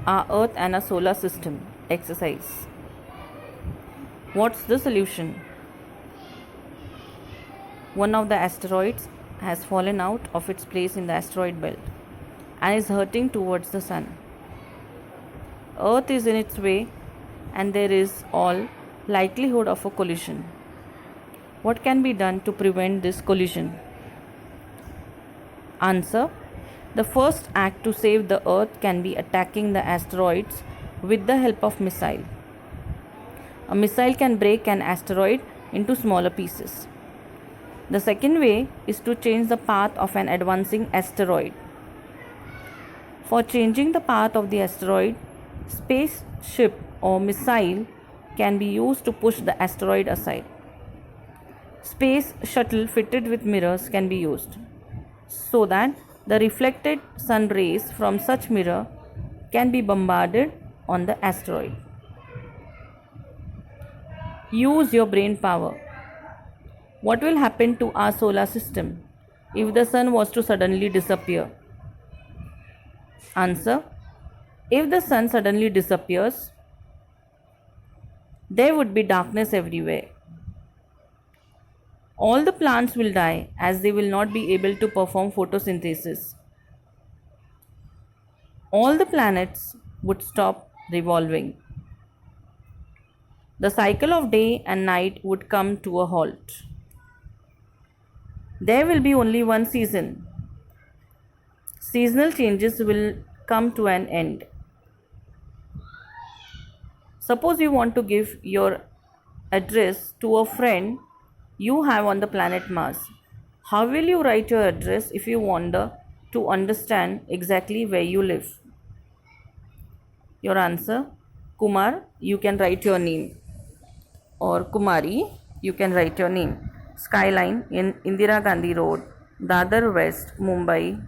our Earth and our solar system. Exercise. What's the solution? One of the asteroids has fallen out of its place in the asteroid belt and is hurtling towards the sun. Earth is in its way and there is all likelihood of a collision. What can be done to prevent this collision? Answer. The first act to save the Earth can be attacking the asteroids with the help of missile. A missile can break an asteroid into smaller pieces. The second way is to change the path of an advancing asteroid. For changing the path of the asteroid, spaceship or missile can be used to push the asteroid aside. Space shuttle fitted with mirrors can be used so that the reflected sun rays from such mirror can be bombarded on the asteroid. Use your brain power. What will happen to our solar system if the sun was to suddenly disappear? Answer. If the sun suddenly disappears, there would be darkness everywhere. All the plants will die as they will not be able to perform photosynthesis. All the planets would stop revolving. The cycle of day and night would come to a halt. There will be only one season. Seasonal changes will come to an end. Suppose you want to give your address to a friend you have on the planet Mars. How will you write your address if you want to understand exactly where you live? Your answer. Kumar, you can write your name. Or Kumari, you can write your name. Skyline in Indira Gandhi Road, Dadar West, Mumbai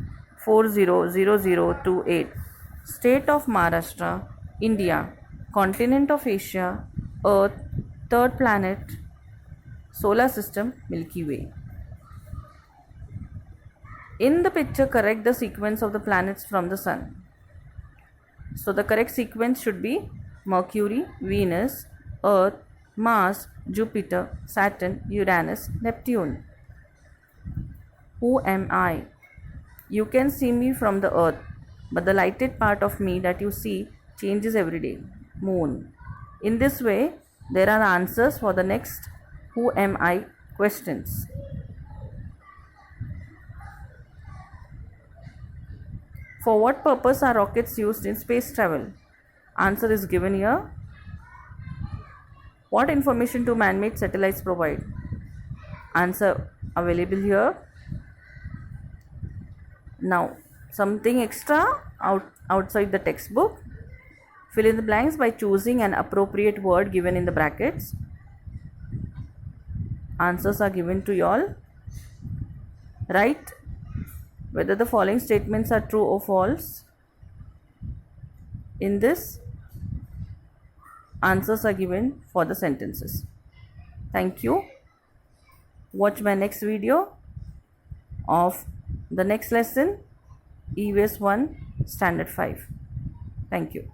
400028. State of Maharashtra, India. Continent of Asia, Earth, third planet, solar system, Milky Way. In the picture, correct the sequence of the planets from the sun. So the correct sequence should be Mercury, Venus, Earth, Mars, Jupiter, Saturn, Uranus, Neptune. Who am I? You can see me from the Earth, but the lighted part of me that you see changes every day. Moon. In this way, there are answers for the next who am I questions. For what purpose are rockets used in space travel? Answer is given here. What information do man-made satellites provide? Answer available here. Now, something extra outside the textbook. Fill in the blanks by choosing an appropriate word given in the brackets. Answers are given to you all. Write whether the following statements are true or false. In this, answers are given for the sentences. Thank you. Watch my next video of the next lesson, EVS 1 Standard 5. Thank you.